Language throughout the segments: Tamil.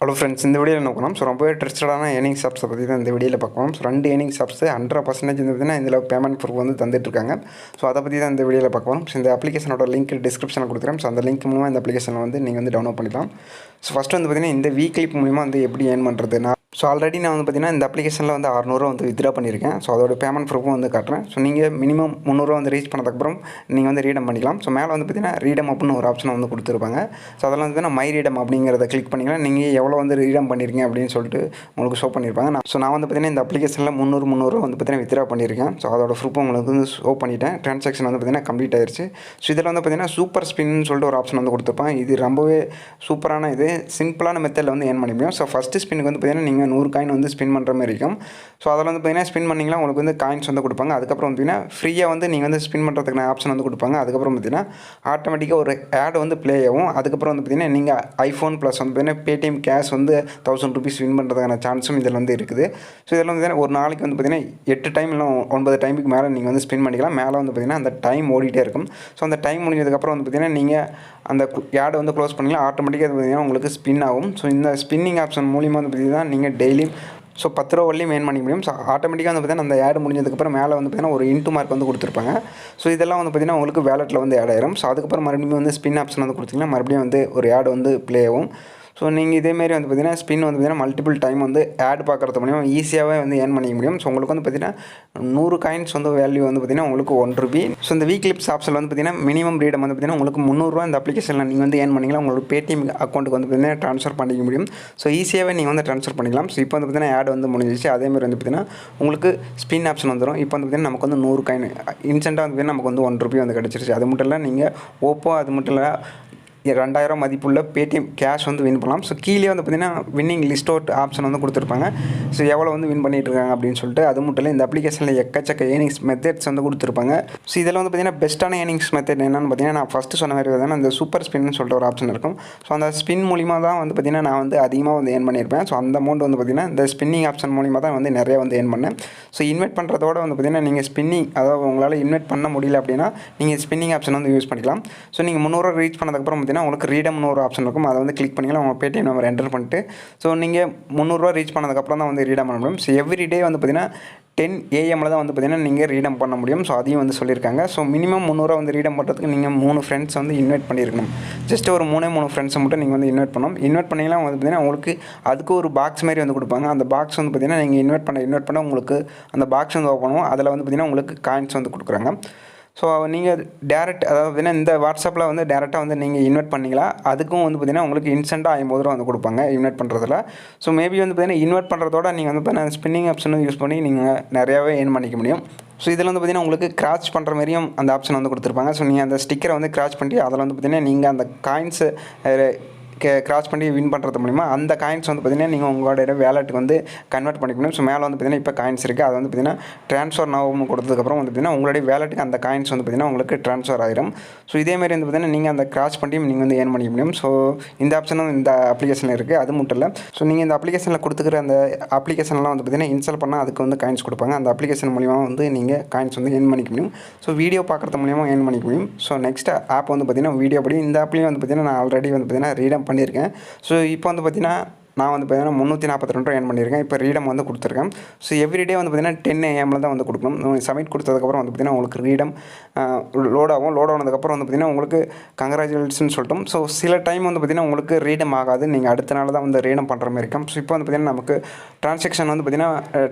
ஹலோ ஃப்ரெண்ட்ஸ், இந்த வீடியோவில் நோக்கணும். ஸோ ரொம்பவே ட்ரஸ்டடான ஏர்னிங் ஷாப்ஸை பற்றி தான் இந்த வீடியோவில் பார்க்கணும். ஸோ 2 ஏர்னிங் ஷாப்ஸ் 100% பார்த்தீங்கன்னா இதில் பேமெண்ட் ப்ரூஃப் வந்து தந்துட்டுருக்காங்க. ஸோ அதை பற்றி தான் இந்த வீடியோவில் பார்க்கணும். ஸோ இந்த அப்ளிகேஷனோட லிங்க் டிஸ்கிரிப்ஷனில் கொடுக்குறேன். ஸோ அந்த லிங்க் மூலமாக இந்த அப்ளிகேஷனை வந்து நீங்கள் வந்து டவுன்லோட் பண்ணிக்கலாம். ஸோ ஃபஸ்ட்டு வந்து பார்த்தீங்கன்னா இந்த வீக்லிப் மூலிமா வந்து எப்படி ஏர்ன் பண்ணுறது. ஸோ ஆல்ரெடி நான் வந்து பார்த்தீங்கன்னா இந்த அப்ளிகேஷனில் வந்து 600 வந்து வித்ட்ரா பண்ணியிருக்கேன். ஸோ அதோட பேமெண்ட் ப்ரூஃபும் வந்து காட்டுறேன். ஸோ நீங்கள் மினிமம் 300 வந்து ரீச் பண்ணதுக்கப்புறம் நீங்கள் வந்து ரீடம் பண்ணிக்கலாம். ஸோ மேலே வந்து பார்த்தீங்கன்னா ரீடம் அப்படின்னு ஒரு ஆப்ஷன் வந்து கொடுத்துருப்பாங்க. ஸோ அதெல்லாம் வந்து பார்த்தீங்கன்னா மை ரீடம் அப்படிங்கிறத கிளிக் பண்ணிக்கலாம். நீங்கள் எவ்வளோ வந்து ரீடம் பண்ணியிருக்கீங்க அப்படின்னு சொல்லிட்டு உங்களுக்கு ஷோ பண்ணியிருப்பாங்க. நான் வந்து பார்த்தீங்கன்னா இந்த அப்ளிகேஷனில் 300 வந்து பார்த்தீங்கன்னா வித்ட்ரா பண்ணியிருக்கேன். ஸோ அதோட ப்ரூஃப் உங்களுக்கு வந்து ஷோ பண்ணிட்டேன். ட்ரான்சாக்ஷன் வந்து பார்த்தீங்கன்னா கம்ப்ளீட் ஆயிடுச்சு. ஸோ இதில் வந்து பார்த்தீங்கன்னா சூப்பர் ஸ்பின்னு சொல்லிட்டு ஒரு ஆப்ஷன் வந்து கொடுத்துருப்பாங்க. இது ரொம்பவே சூப்பரான இது சிம்பிளான மெத்தடில் வந்து ஏர்ன் பண்ண முடியும். ஸோ ஃபஸ்ட்டு ஸ்பின்னுக்கு வந்து பார்த்தீங்கன்னா நீங்கள் 100 காயின் வந்து ஸ்பின் பண்ணுற மாதிரி இருக்கும். ஸோ அதில் வந்து பார்த்தீங்கன்னா ஸ்பின் பண்ணிங்கன்னா உங்களுக்கு வந்து காயின்ஸ் வந்து கொடுப்பாங்க. அதுக்கப்புறம் பார்த்தீங்கன்னா ஃப்ரீயாக வந்து நீங்கள் வந்து ஸ்பின் பண்ணுறதுக்கான ஆப்ஷன் வந்து கொடுப்பாங்க. அதுக்கப்புறம் பார்த்தீங்கன்னா ஆட்டோமேட்டிக்காக ஒரு ஆட் வந்து ப்ளே ஆகும். அதுக்கப்புறம் வந்து பார்த்தீங்கன்னா நீங்கள் ஐஃபோன் ப்ளஸ் வந்து பார்த்தீங்கன்னா பேடிஎம் கேஷ் வந்து 1000 ருபீஸ் வின் பண்ணுறதுக்கான சான்ஸும் இதில் வந்து இருக்குது. ஸோ இதில் வந்து ஒரு நாளைக்கு வந்து பார்த்தீங்கன்னா 8 டைம் இல்லை 9 டைமுக்கு மேலே நீங்கள் வந்து ஸ்பின் பண்ணிக்கலாம். மேலே வந்து பார்த்தீங்கன்னா அந்த டைம் ஓடிட்டே இருக்கும். ஸோ அந்த டைம் முடிஞ்சதுக்கப்புறம் வந்து பார்த்தீங்கன்னா நீங்கள் அந்த ஆடை வந்து க்ளோஸ் பண்ணிக்கலாம். ஆட்டோமேட்டிக்காக பார்த்தீங்கன்னா உங்களுக்கு ஸ்பின் ஆகும். ஸோ இந்த ஸ்பின்னிங் ஆப்ஷன் மூலிமா வந்து பார்த்தீங்கன்னா நீங்கள் டெய்லியும் ஸோ 10 ரூபா வரையும் ஏர்ன் பண்ணிக்க முடியும். ஸோ ஆட்டோமேட்டிக்காக வந்து பார்த்தீங்கன்னா அந்த ஆட் முடிஞ்சதுக்கப்புறம் மேலே வந்து பார்த்தீங்கன்னா ஒரு இன்ட்டு மார்க் வந்து கொடுத்துருப்பாங்க. ஸோ இதெல்லாம் வந்து பார்த்தீங்கன்னா உங்களுக்கு வேலெட்டில் வந்து ஆட் ஆயிரும். ஸோ அதுக்கப்புறம் மறுபடியும் வந்து ஸ்பின் ஆப்ஷன் வந்து கொடுத்தீங்கன்னா மறுபடியும் வந்து ஒரு ஆட் வந்து ப்ளே ஆகும். ஸோ நீங்கள் இதேமாரி வந்து பார்த்தீங்கன்னா ஸ்பின் வந்து பார்த்தீங்கன்னா மல்டிபிள் டைம் வந்து ஆட் பார்க்குறது மூலியம் ஈஸியாகவே வந்து ஏர்ன் பண்ணிக்க முடியும். ஸோ உங்களுக்கு வந்து பார்த்தீங்கன்னா 100 காயின்ஸ் வந்து வேல்யூ வந்து பார்த்தீங்கன்னா உங்களுக்கு 1 ரூபி. ஸோ இந்த வீக்லிப்ஸ் ஆப்ஷனில் வந்து பார்த்தீங்கன்னா மினிமம் ரீடம் வந்து பார்த்தீங்கன்னா உங்களுக்கு 300 இந்த அப்ளிகேஷனில் நீங்கள் வந்து ஏர்ன் பண்ணிக்கலாம். உங்களுக்கு பேடிஎம் அக்கௌண்ட்டுக்கு வந்து பார்த்தீங்கன்னா ட்ரான்ஸ்ஃபர் பண்ணிக்க முடியும். ஸோ ஈஸியாகவே நீங்கள் வந்து ட்ரான்ஸ்ஃபர் பண்ணிக்கலாம். ஸோ இப்போ வந்து பார்த்தீங்கன்னா ஆட் வந்து முடிஞ்சிச்சு. அதேமாதிரி வந்து பார்த்தீங்கன்னா உங்களுக்கு ஸ்பின் ஆப்ஷன் வந்துடும். இப்போ வந்து பார்த்தீங்கன்னா நமக்கு வந்து 100 காயின் இன்ஸ்டண்ட்டாக வந்து பார்த்தீங்கன்னா நமக்கு வந்து 1 ரூபி வந்து கிடச்சிருச்சு. அது மட்டும் இல்லை நீங்கள் ஓப்போ அது மட்டும் இல்லை 2000 மதிப்புள்ள பேடிஎம் கேஷ் வந்து வின் பண்ணலாம். ஸோ கீழே வந்து பார்த்தீங்கன்னா வின்னிங் லிஸ்ட் அவுட் ஆப்ஷன் வந்து கொடுத்துருப்பாங்க. ஸோ எவ்வளோ வந்து வின் பண்ணிட்டு இருக்காங்க அப்படின்னு சொல்லிட்டு. அது மட்டும் இல்லை இந்த அப்ளிகேஷனில் எக்கச்சக்க ஏர்னிங்ஸ் மெத்தட்ஸ் வந்து கொடுத்துருப்பாங்க. ஸோ இதில் வந்து பார்த்தீங்கன்னா பெஸ்ட்டான ஏர்னிங்ஸ் மெத்தட் என்னென்னு பார்த்தீங்கன்னா நான் ஃபஸ்ட்டு சொன்ன மாதிரி பார்த்தீங்கன்னா இந்த சூப்பர் ஸ்பின்னு சொல்லிட்டு ஒரு ஆப்ஷன் இருக்கும். ஸோ அந்த ஸ்பின் மூலிமா தான் வந்து பார்த்தீங்கன்னா நான் வந்து அதிகமாக வந்து ஏர்ன் பண்ணியிருப்பேன். ஸோ அந்த அமௌண்ட் வந்து பார்த்தீங்கன்னா இந்த ஸ்பின்னிங் ஆப்ஷன் மூலிமா தான் வந்து நிறைய வந்து ஏர்ன் பண்ணேன். ஸோ இன்வெஸ்ட் பண்ணுறதோட வந்து பார்த்தீங்கன்னா நீங்கள் ஸ்பின்னிங் அதாவது உங்களால் இன்வெஸ்ட் பண்ண முடியல அப்படின்னா நீங்கள் ஸ்பின்னிங் ஆப்ஷன் வந்து யூஸ் பண்ணிக்கலாம். ஸோ நீங்கள் 300 ரீச் பண்ணதுக்கப்புறம் பார்த்தீங்கன்னா உங்களுக்கு ரீடம் ஒரு ஆப்ஷன் இருக்கும். அதை வந்து கிளிக் பண்ணிக்கலாம். உங்கள் பேடிஎம் நம்பர் என்டர் பண்ணிட்டு ஸோ நீங்கள் 300 ரீச் பண்ணதுக்கப்புறம் தான் வந்து ரீடம் பண்ண முடியும். ஸோ எவ்ரிடே வந்து பார்த்தீங்கன்னா 10 AM தான் வந்து பார்த்தீங்கன்னா நீங்கள் ரீடம் பண்ண முடியும். ஸோ அதையும் வந்து சொல்லியிருக்காங்க. ஸோ மினிமம் 300 வந்து ரீடம் பண்ணுறதுக்கு நீங்கள் 3 ஃப்ரெண்ட்ஸ் வந்து இன்வைட் பண்ணியிருக்கணும். ஜஸ்ட் ஒரு 3 ஃப்ரெண்ட்ஸை மட்டும் நீங்கள் வந்து இன்வைட் பண்ணணும். இன்வைட் பண்ணிங்கன்னா வந்து பார்த்தீங்கன்னா உங்களுக்கு அதுக்கு ஒரு பாக்ஸ் மாதிரி வந்து கொடுப்பாங்க. அந்த பாக்ஸ் வந்து பார்த்தீங்கன்னா நீங்கள் இன்வைட் பண்ண உங்களுக்கு அந்த பாக்ஸ் வந்து ஓப்பன் பண்ணுவோம். அதில் வந்து பார்த்தீங்கன்னா உங்களுக்கு காயின்ஸ் வந்து கொடுக்குறாங்க. ஸோ நீங்கள் டேரெக்ட் அதாவது பார்த்தீங்கன்னா இந்த வாட்ஸ்அப்பில் வந்து டேரெக்டாக வந்து நீங்கள் இன்வைட் பண்ணிங்களா அதுக்கும் வந்து பார்த்தீங்கன்னா உங்களுக்கு இன்ஸ்டண்ட்டாக 50 ரூபா வந்து கொடுப்பாங்க இன்வைட் பண்ணுறதுல. ஸோ மேபி வந்து பார்த்தீங்கன்னா இன்வைட் பண்ணுறதோட நீங்கள் வந்து பார்த்தீங்கன்னா ஸ்பின்னிங் ஆப்ஷனும் யூஸ் பண்ணி நீங்கள் நிறையாவே ஏர்ன் பண்ணிக்க முடியும். ஸோ இதில் வந்து பார்த்தீங்கன்னா உங்களுக்கு கிராச் பண்ணுற மாதிரியும் அந்த ஆப்ஷன் வந்து கொடுத்துருப்பாங்க. ஸோ நீங்கள் அந்த ஸ்டிக்கரை வந்து கிராச் பண்ணி அதில் வந்து பார்த்தீங்கன்னா நீங்கள் அந்த காயின்ஸு கிராச் பண்ணி வின் பண்ணுறது மூலிமா அந்த காயின்ஸ் வந்து பார்த்தீங்கன்னா நீங்கள் உங்களோட வேலெட்டுக்கு வந்து கன்வெர்ட் பண்ணிக்கணும். ஸோ மேலே வந்து பார்த்தீங்கன்னா இப்போ காயின்ஸ் இருக்குது. அது வந்து பார்த்தீங்கன்னா ட்ரான்ஸ்ஃபர் நவம் கொடுத்ததுக்கப்புறம் வந்து பார்த்தீங்கன்னா உங்களுடைய வேலெட்டுக்கு அந்த காயின்ஸ் வந்து பார்த்தீங்கன்னா உங்களுக்கு ட்ரான்ஸ்ஃபர் ஆயிரும். ஸோ இதேமாரி வந்து பார்த்தீங்கன்னா நீங்கள் அந்த கிராச் பண்ணி நீங்கள் வந்து ஏர்ன் பண்ணிக்க முடியும். ஸோ இந்த ஆப்ஷனும் இந்த அப்ளிகேஷனில் இருக்குது. அது மட்டும் இல்லை ஸோ நீங்கள் இந்த அப்ளிகேஷனில் கொடுத்துக்கிற அந்த அப்ளிகேஷன்லாம் வந்து பார்த்தீங்கன்னா இன்ஸ்டால் பண்ணால் அதுக்கு வந்து காயின்ஸ் கொடுப்பாங்க. அந்த அப்ளிகேஷன் மூலிமா வந்து நீங்கள் காயின்ஸ் வந்து ஏர்ன் பண்ணிக்க முடியும். ஸோ வீடியோ பார்க்குறது மூலிமா ஏர்ன் பண்ணிக்க முடியும். ஸோ நெக்ஸ்ட் ஆப் வந்து பார்த்தீங்கன்னா வீடியோ படி இந்த ஆப்லேயும் வந்து பார்த்தீங்கன்னா நான் ஆல்ரெடி வந்து பார்த்தீங்கன்னா ரீடம் பண்ணியிருக்கேன். ஸோ இப்போ வந்து பார்த்தீங்கன்னா நான் வந்து பார்த்தீங்கன்னா 342 ரூபா ஏர்ன் பண்ணியிருக்கேன். இப்போ ரீடம் வந்து கொடுத்துருக்கேன். ஸோ எவ்ரிடே வந்து பார்த்தீங்கன்னா 10 AM தான் வந்து கொடுக்கணும். சப்மிட் கொடுத்ததுக்கப்புறம் வந்து பார்த்தீங்கன்னா உங்களுக்கு ரீடம் லோட் ஆகும். லோட் ஆனதுக்கப்புறம் வந்து பார்த்தீங்கன்னா உங்களுக்கு கங்க்ராச்சுலேஷன் சொல்லிட்டோம். ஸோ சில டைம் வந்து பார்த்தீங்கன்னா உங்களுக்கு ரீடம் ஆகாது. நீங்கள் அடுத்த நாள் தான் வந்து ரீடம் பண்ணுற மாதிரி இருக்கும். ஸோ இப்போ வந்து பார்த்தீங்கன்னா நமக்கு ட்ரான்சாக்ஷன் வந்து பார்த்தீங்கன்னா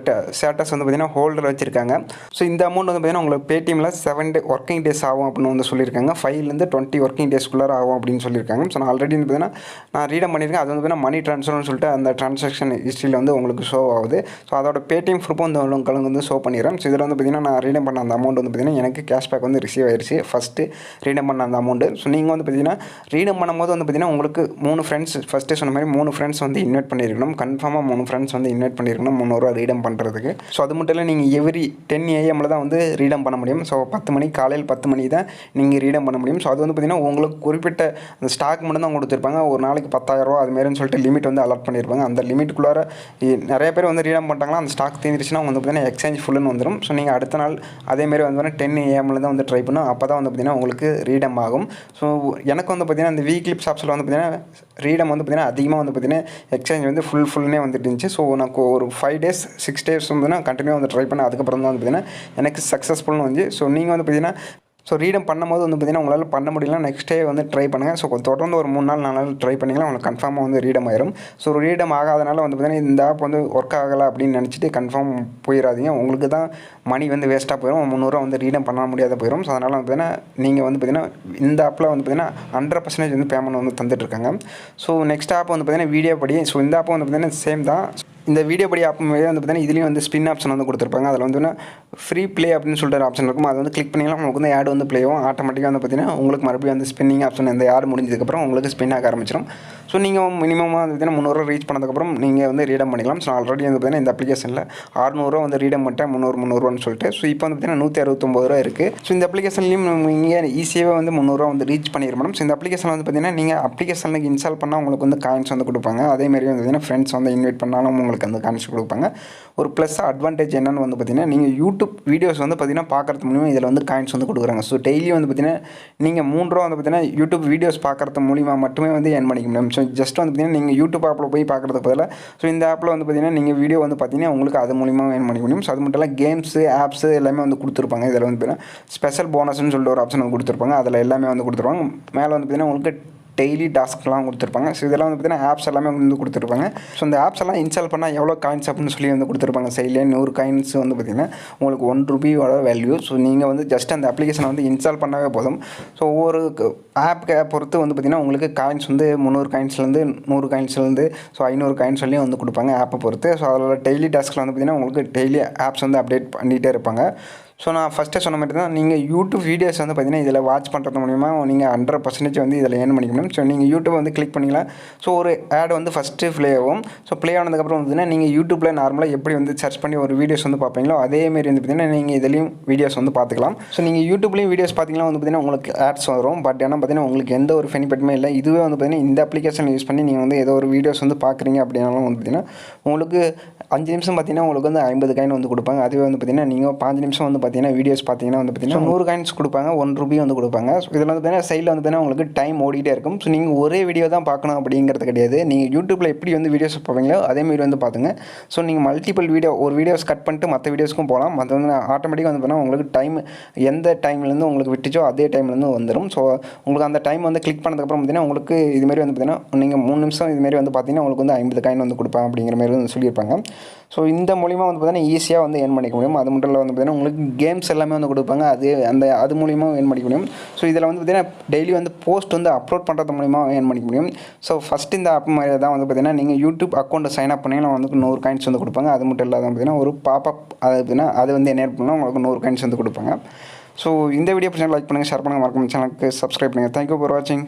ஸ்டேட்டஸ் வந்து பார்த்தீங்கன்னா ஹோல்டர் வச்சுருக்காங்க. ஸோ இந்த அமௌண்ட் வந்து பார்த்தீங்கன்னா உங்களுக்கு பேடிஎம்மில் 7 ஒர்க்கிங் டேஸ் ஆகும் அப்படின்னு வந்து சொல்லியிருக்காங்க. 5 20 ஒர்க்கிங் டேஸ்க்குள்ளே ஆகும் அப்படின்னு சொல்லியிருக்காங்க. ஸோ நான் ஆல்ரெடி வந்து பார்த்தீங்கன்னா நான் ரீடம் பண்ணியிருக்கேன். அது வந்து பார்த்தீங்கன்னா மணி ட்ரான்ஸ்ஃபர்னு சொல்லிட்டு அந்த ட்ரான்சாக்ஷன் ஹிஸ்ட்ரியில் வந்து உங்களுக்கு ஷோ ஆகுது. ஸோ அதோட பேடிஎம் ப்ரூஃபும் வந்து உங்களுக்கு வந்து ஷோ பண்ணிடுறேன். ஸோ இதில் வந்து பார்த்தீங்கன்னா நான் ரீடம் பண்ண அந்த அமௌண்ட் வந்து பார்த்தீங்கன்னா எனக்கு கேஷ்பேக் வந்து ரிசீவ் ஆயிடுச்சு ஃபஸ்ட்டு ரீடம் பண்ண அந்த அமௌண்ட்டு. ஸோ நீங்கள் வந்து பார்த்தீங்கன்னா ரீடம் பண்ணும்போது வந்து பார்த்தீங்கன்னா உங்களுக்கு 3 ஃப்ரெண்ட்ஸ் ஃபஸ்ட்டு சொன்ன மாதிரி 3 ஃப்ரெண்ட்ஸ் வந்து இன்வைட் பண்ணியிருக்கணும். கன்ஃபார்மாக 3 ஃப்ரெண்ட்ஸ் வந்து இன்வைட் பண்ணியிருக்கணும் 300 ரூபா ரீடம் பண்ணுறதுக்கு. ஸோ அது மட்டும் இல்லை நீங்கள் எவ்ரி 10 AM தான் வந்து ரீடம் பண்ண முடியும். ஸோ 10 மணி காலையில் 10 மணி தான் நீங்கள் ரீடம் பண்ண முடியும். ஸோ அது வந்து பார்த்தீங்கன்னா உங்களுக்கு குறிப்பிட்ட அந்த ஸ்டாக் மட்டும் தான் கொடுத்துருப்பாங்க. ஒரு நாளைக்கு 10,000 ரூபா அதுமாரின்னு சொல்லிட்டு லிமிட் வந்து அலாட் பண்ணியிருப்பாங்க. அந்த லிமிட்டுக்குள்ளார நிறைய பேர் வந்து ரீடம் பண்ணிட்டாங்கன்னா அந்த ஸ்டாக் தீர்ந்துருச்சுன்னா வந்து பார்த்தீங்கன்னா எக்ஸ்சேஞ்ச் ஃபுல்லுன்னு வந்துடும். ஸோ நீங்கள் அடுத்த நாள் அதேமாரி வந்து பார்த்தீங்கன்னா 10 AM தான் வந்து ட்ரை பண்ணணும். அப்போ தான் வந்து பார்த்தீங்கன்னா உங்களுக்கு ரீடம் ஆகும். ஸோ எனக்கு வந்து பார்த்தீங்கன்னா இந்த வீக்லி ஷாப்ஸில் வந்து பார்த்தீங்கன்னா ரீடம் வந்து பார்த்தீங்கன்னா அதிகமாக வந்து பார்த்தீங்கன்னா எக்ஸ்சேஞ்ச் வந்து ஃபுல்னே வந்துட்டு இருந்துச்சு. ஸோ எனக்கு ஒரு 5 days 6 days வந்து நான் கண்டினியூ வந்து ட்ரை பண்ணேன். அதுக்கப்புறம் தான் வந்து பார்த்தீங்கன்னா எனக்கு சக்ஸஸ்ஃபுல்னு வந்து. ஸோ நீங்கள் வந்து பார்த்தீங்கன்னா ரீடம் பண்ணும்போது வந்து பார்த்தீங்கன்னா உங்களால் பண்ண முடியல நெக்ஸ்ட் டே வந்து ட்ரை பண்ணுங்கள். ஸோ தொடர்ந்து ஒரு 3 நாள் 4 நாள் ட்ரை பண்ணிங்கன்னா உங்களுக்கு கன்ஃபார்மாக வந்து ரீடம் ஆயிரும். ஸோ ரீடம் ஆகாதனால வந்து பார்த்தீங்கன்னா இந்த ஆப் வந்து ஒர்க் ஆகலை அப்படின்னு நினச்சிட்டு கன்ஃபார்ம் போயிடாதீங்க. உங்களுக்கு தான் மணி வந்து வேஸ்ட்டாக போயிடும். 300 வந்து ரீடம் பண்ண முடியாத போயிடும். ஸோ அதனால் வந்து பார்த்தீங்கன்னா நீங்கள் வந்து பார்த்தீங்கன்னா இந்த ஆப்பில் வந்து பார்த்தீங்கன்னா 100% வந்து பேமெண்ட் வந்து தந்துட்டுருக்காங்க. ஸோ நெக்ஸ்ட் ஆப் வந்து பார்த்தீங்கன்னா வீடியோ படி. ஸோ இந்த ஆப் வந்து பார்த்தீங்கன்னா சேம் தான். இந்த வீடியோ படி ஆப் வந்து பார்த்தீங்கன்னா இதுலேயும் வந்து ஸ்பின் ஆப்ஷன் வந்து கொடுத்துருப்பாங்க. அதில் வந்து ஃப்ரீ ப்ளே அப்படின்னு சொல்லிட்டு ஒரு ஆப்ஷன் இருக்கும். அது வந்து கிளிக் பண்ணிங்கன்னா உங்களுக்கு வந்து ஆட் வந்து ப்ளே ஆகும். ஆட்டோமேட்டிக்காக வந்து பார்த்தீங்கன்னா உங்களுக்கு மறுபடியும் வந்து ஸ்பின்னிங் ஆப்ஷன் இந்த ஆட் முடிஞ்சதுக்கப்புறம் உங்களுக்கு ஸ்பின் ஆக ஆரம்பிச்சிடும். ஸோ நீங்கள் மினிமமாக வந்து பார்த்தீங்கன்னா 300 ரீச் பண்ணதுக்கப்புறம் நீங்கள் வந்து ரீடம் பண்ணிக்கலாம். ஸோ ஆல்ரெடி வந்து பார்த்தீங்கன்னா இந்த அப்ளிகேஷனில் 600 வந்து ரீடம் பண்ணிட்டேன் 300 சொல்லிட்டு. ஸோ இப்போ வந்து பார்த்தீங்கன்னா 169 இருக்குது. ஸோ இந்த அப்ளிகேஷன்லையும் நீங்கள் ஈஸியாகவே வந்து 300 வந்து ரீச் பண்ணிடணும். ஸோ இந்த அப்ளிகேஷன் வந்து பார்த்தீங்கன்னா நீங்கள் அப்ளிகேஷனுக்கு இன்ஸ்டால் பண்ணால் உங்களுக்கு வந்து காயின்ஸ் வந்து கொடுப்பாங்க. அதேமாதிரி வந்து பார்த்தீங்கன்னா ஃப்ரெண்ட்ஸ் வந்து இன்வைட் பண்ணாலும் உங்களுக்கு அந்த காயின்ஸ் கொடுப்பாங்க. ஒரு ப்ளஸ் அட்வான்டேஜ் என்னென்னு வந்து பார்த்தீங்கன்னா நீங்கள் யூடியூப் வீடியோஸ் வந்து பார்த்தீங்கன்னா பார்க்குறது மூலிமா இதில் வந்து காயின்ஸ் வந்து கொடுக்குறாங்க. ஸோ டெய்லி வந்து பார்த்தீங்கன்னா நீங்கள் 3 ரூபா வந்து பார்த்தீங்கன்னா யூடியூப் வீடியோஸ் பார்க்குறது மூலிமா மட்டுமே வந்து ஏர்ன் பண்ணிக்க முடியும். ஸோ ஜஸ்ட் வந்து பார்த்தீங்கன்னா நீங்கள் யூடியூப் ஆப்பில் போய் பார்க்குறதுக்கு பதிலாக ஸோ இந்த ஆப்பில் வந்து பார்த்தீங்கன்னா நீங்கள் வீடியோ வந்து பார்த்தீங்கன்னா உங்களுக்கு அது மூலிமா ஏர்ன் பண்ணிக்க முடியும். ஸோ அது மட்டும் இல்லை கேம்ஸு ஆப்ஸு எல்லாமே வந்து கொடுத்துருப்பாங்க. இதில் வந்து பார்த்தீங்கன்னா ஸ்பெஷல் போனஸ்ன்னு சொல்லிட்டு ஒரு ஆப்ஷன் வந்து கொடுத்துருப்பாங்க. அதில் எல்லாமே வந்து கொடுத்துருவாங்க. மேலே வந்து பார்த்தீங்கன்னா உங்களுக்கு டெய்லி டாஸ்க்லாம் கொடுத்துருப்பாங்க. ஸோ இதெல்லாம் வந்து பார்த்தீங்கன்னா ஆப்ஸ் எல்லாமே வந்து கொடுத்துருப்பாங்க. ஸோ இந்த ஆப்ஸ் எல்லாம் இன்ஸ்டால் பண்ணால் எவ்வளோ காயின்ஸ் அப்படின்னு சொல்லி வந்து கொடுத்துருப்பாங்க. சைட்லேயே 100 காயின்ஸ் வந்து பார்த்தீங்கன்னா உங்களுக்கு 1 ரூபியோட வேல்யூ. ஸோ நீங்கள் வந்து ஜஸ்ட் அந்த அப்ளிகேஷனை வந்து இன்ஸ்டால் பண்ணவே போதும். ஸோ ஒவ்வொரு ஆப்பை பொறுத்து வந்து பார்த்தீங்கன்னா உங்களுக்கு காயின்ஸ் வந்து 300 காயின்ஸ்லேருந்து 100 காயின்ஸ்லேருந்து 500 காயின்ஸ் வரையும் வந்து கொடுப்பாங்க ஆப்பை பொறுத்து. ஸோ அதில் டெய்லி டாஸ்க்கில் வந்து பார்த்தீங்கன்னா உங்களுக்கு டெய்லி ஆப்ஸ் வந்து அப்டேட் பண்ணிகிட்டே இருப்பாங்க. ஸோ நான் ஃபஸ்ட்டே சொன்ன மாதிரி தான் நீங்கள் யூடியூப் வீடியோஸ் வந்து பார்த்தீங்கன்னா இதில் வாட்ச் பண்ணுறது மூலிமா நீங்கள் 100% வந்து இதில் ஏர்ன் பண்ணிக்க முடியும். ஸோ நீங்கள் யூடியூப் வந்து கிளிக் பண்ணிக்கலாம். ஸோ ஒரு ஆட் வந்து ஃபஸ்ட்டு ப்ளே ஆகும். ஸோ ப்ளே ஆனதுக்கப்புறம் வந்து நீங்கள் யூடியூப்பில் நார்மலாக எப்படி வந்து சர்ச் பண்ணி ஒரு வீடியோஸ் வந்து பார்ப்பீங்களோ அதேமாரி வந்து பார்த்தீங்கன்னா நீங்கள் இதுலேயும் வீடியோஸ் வந்து பார்த்துக்கலாம். ஸோ நீங்கள் யூடியூப்லேயும் வீடியோஸ் பார்த்தீங்கன்னா வந்து பார்த்தீங்கன்னா உங்களுக்கு ஆட்ஸ் வரும். பட் ஏன்னா பார்த்தீங்கன்னா உங்களுக்கு எந்த ஒரு பெனிஃபிட்டுமே இல்லை. இதுவே வந்து பார்த்தீங்கன்னா இந்த அப்ளிகேஷன் யூஸ் பண்ணி நீங்கள் வந்து ஏதோ ஒரு வீடியோஸ் வந்து பார்க்குறீங்க அப்படின்னாலும் வந்து பார்த்தீங்கன்னா உங்களுக்கு 5 நிமிஷம் பார்த்தீங்கன்னா உங்களுக்கு வந்து 50 காயின் வந்து கொடுப்பாங்க. அதுவே வந்து பார்த்தீங்கன்னா நீங்கள் 5 நிமிஷம் வந்து பார்த்தீங்கன்னா வீடியோஸ் பார்த்தீங்கன்னா வந்து பார்த்தீங்கன்னா 100 காயின்ஸ் கொடுப்பாங்க. 1 ரூபி வந்து கொடுப்பாங்க. ஸோ இதில் வந்து பார்த்தீங்கன்னா சைடில் வந்து பார்த்தீங்கன்னா உங்களுக்கு டைம் ஓடிட்டே இருக்கும். ஸோ நீங்கள் ஒரே வீடியோ தான் பார்க்கணும் அப்படிங்கிறது கிடையாது. நீங்கள் யூடியூப்பில் எப்படி வந்து வீடியோஸ் பார்ப்பீங்களோ அதேமாரி வந்து பார்த்துங்க. ஸோ நீங்கள் மல்டிபிள் ஒரு வீடியோஸ் கட் பண்ணிட்டு மற்ற வீடியோஸ்க்கும் போகலாம். அது வந்து ஆட்டோமேட்டிக்காக வந்து பார்த்தீங்கன்னா உங்களுக்கு டைம் எந்த டைம்லேருந்து உங்களுக்கு விட்டுச்சோ அதே டைம்லேருந்து வந்துடும். ஸோ உங்களுக்கு அந்த டைம் வந்து கிளிக் பண்ணதுக்கப்புறம் பார்த்தீங்கன்னா உங்களுக்கு இதுமாரி வந்து பார்த்தீங்கன்னா நீங்கள் 3 நிமிஷம் இதுமாரி வந்து பார்த்தீங்கன்னா உங்களுக்கு வந்து 50 காயின் வந்து கொடுப்பேன் அப்படிங்கிற மாதிரி வந்து சொல்லியிருப்பாங்க. ஸோ இந்த மூலிமா வந்து பார்த்தீங்கன்னா ஈஸியாக வந்து ஏர்ன் பண்ணிக்க முடியும். அது மட்டும் இல்லை வந்து பார்த்தீங்கன்னா உங்களுக்கு கேம்ஸ் எல்லாமே வந்து கொடுப்பாங்க. அது மூலிமா ஏர்ன் பண்ணிக்க முடியும். ஸோ இதில் வந்து பார்த்தீங்கன்னா டெய்லி வந்து போஸ்ட் வந்து அப்லோட் பண்ணுறது மூலிமா ஏர்ன் பண்ணிக்க முடியும். ஸோ ஃபஸ்ட்டு இந்த ஆப் மாதிரி தான் வந்து பார்த்தீங்கன்னா நீங்கள் யூடியூப் அக்கௌண்ட்டை சைன் அப் பண்ணிங்கன்னா வந்து 100 காயின்ஸ் வந்து கொடுப்பாங்க. அது மட்டும் இல்லாத பார்த்தீங்கன்னா ஒரு பாப்பப் அது வந்து எனேபிள் பண்ணால் உங்களுக்கு 100 காயின்ஸ் வந்து கொடுப்பாங்க. ஸோ இந்த வீடியோ பிடிச்சா லைக் பண்ணுங்கள், ஷேர் பண்ணுங்கள், மறக்காம சேனலுக்கு சப்ஸ்கிரைப் பண்ணுங்கள். தேங்க்யூ ஃபார் வாட்சிங்.